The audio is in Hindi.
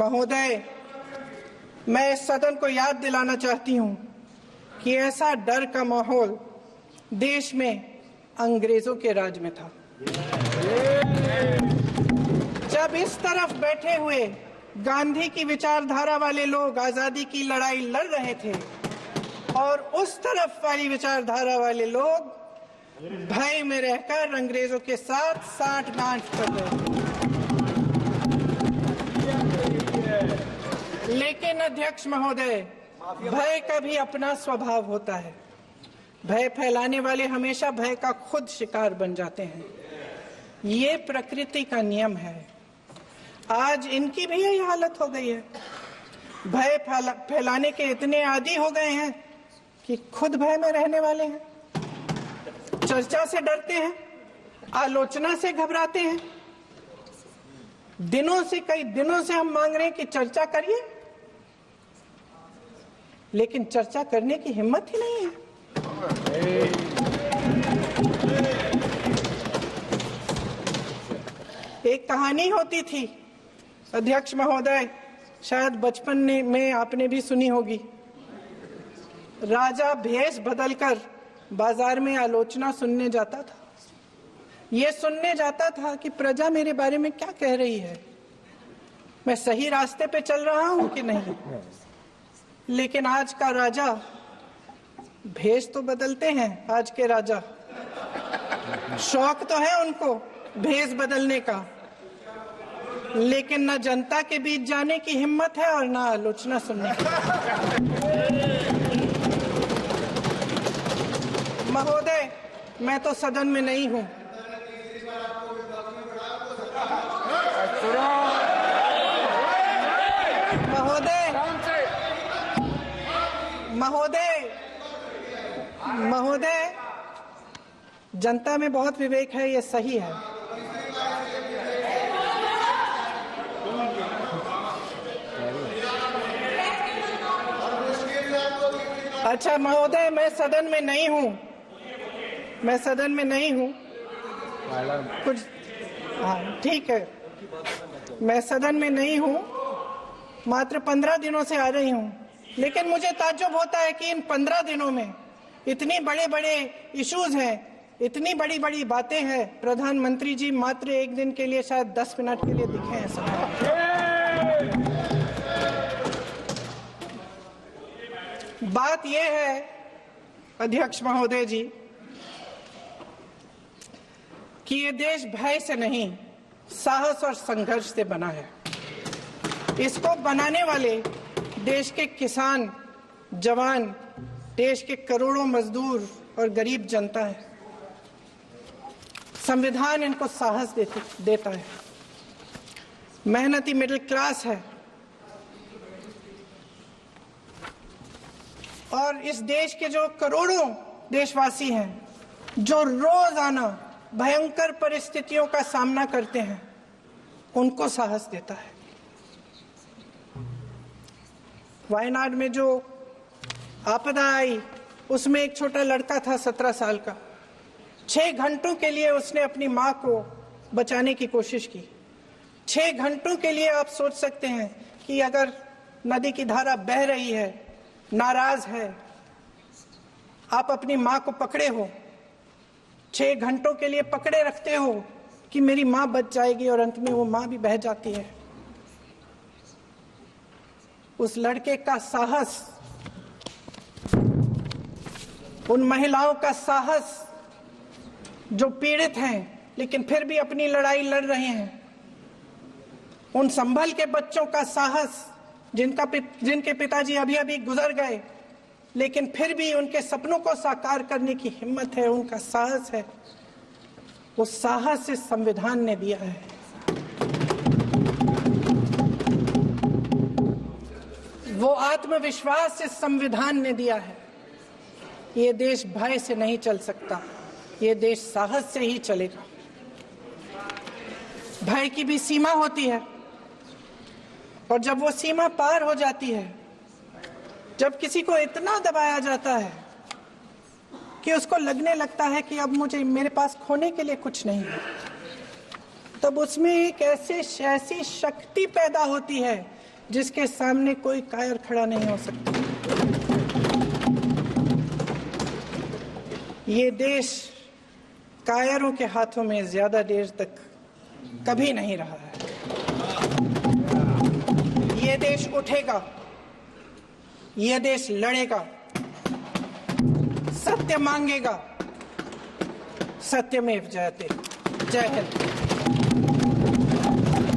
महोदय, मैं इस सदन को याद दिलाना चाहती हूं कि ऐसा डर का माहौल देश में अंग्रेजों के राज में था। जब इस तरफ बैठे हुए गांधी की विचारधारा वाले लोग आजादी की लड़ाई लड़ रहे थे और उस तरफ वाली विचारधारा वाले लोग भय में रहकर अंग्रेजों के साथ साठ-गांठ कर रहे थे। लेकिन अध्यक्ष महोदय, भय का भी अपना स्वभाव होता है। भय फैलाने वाले हमेशा भय का खुद शिकार बन जाते हैं। ये प्रकृति का नियम है। आज इनकी भी यही हालत हो गई है। भय फैलाने के इतने आदी हो गए हैं कि खुद भय में रहने वाले हैं। चर्चा से डरते हैं, आलोचना से घबराते हैं। कई दिनों से हम मांग रहे हैं कि चर्चा करिए, लेकिन चर्चा करने की हिम्मत ही नहीं है। एक कहानी होती थी अध्यक्ष महोदय, शायद बचपन में आपने भी सुनी होगी। राजा भेष बदलकर बाजार में आलोचना सुनने जाता था। ये सुनने जाता था कि प्रजा मेरे बारे में क्या कह रही है, मैं सही रास्ते पे चल रहा हूं कि नहीं। लेकिन आज का राजा, भेष तो बदलते हैं आज के राजा, शौक तो है उनको भेष बदलने का, लेकिन न जनता के बीच जाने की हिम्मत है और न आलोचना सुनने की। महोदय, मैं तो सदन में नहीं हूं। महोदय, जनता में बहुत विवेक है, ये सही है। अच्छा महोदय, मैं सदन में नहीं हूं। कुछ हाँ ठीक है, मैं सदन में नहीं हूं, मात्र 15 दिनों से आ रही हूं। लेकिन मुझे ताज्जुब होता है कि इन 15 दिनों में इतनी बड़े इश्यूज हैं, इतनी बड़ी बातें हैं। प्रधानमंत्री जी मात्र एक दिन के लिए, शायद 10 मिनट के लिए दिखे हैं सब। बात यह है अध्यक्ष महोदय जी कि ये देश भय से नहीं, साहस और संघर्ष से बना है। इसको बनाने वाले देश के किसान, जवान, देश के करोड़ों मजदूर और गरीब जनता है। संविधान इनको साहस देता है। मेहनती मिडिल क्लास है और इस देश के जो करोड़ों देशवासी हैं, जो रोजाना भयंकर परिस्थितियों का सामना करते हैं, उनको साहस देता है। वायनाड में जो आपदा आई, उसमें एक छोटा लड़का था 17 साल का। 6 घंटों के लिए उसने अपनी मां को बचाने की कोशिश की। 6 घंटों के लिए आप सोच सकते हैं कि अगर नदी की धारा बह रही है, नाराज है, आप अपनी मां को पकड़े हो, 6 घंटों के लिए पकड़े रखते हो कि मेरी मां बच जाएगी, और अंत में वो मां भी बह जाती है। उस लड़के का साहस, उन महिलाओं का साहस जो पीड़ित हैं लेकिन फिर भी अपनी लड़ाई लड़ रहे हैं, उन संभल के बच्चों का साहस जिनके पिताजी अभी गुजर गए, लेकिन फिर भी उनके सपनों को साकार करने की हिम्मत है, उनका साहस है। उस साहस से संविधान ने दिया है। वो आत्मविश्वास से संविधान ने दिया है। ये देश भय से नहीं चल सकता, ये देश साहस से ही चलेगा। भय की भी सीमा होती है, और जब वो सीमा पार हो जाती है, जब किसी को इतना दबाया जाता है कि उसको लगने लगता है कि अब मेरे पास खोने के लिए कुछ नहीं है, तब उसमें एक ऐसी शक्ति पैदा होती है जिसके सामने कोई कायर खड़ा नहीं हो सकता। ये देश कायरों के हाथों में ज्यादा देर तक कभी नहीं रहा है। ये देश उठेगा, ये देश लड़ेगा, सत्य मांगेगा, सत्यमेव जयते। जय हिंद।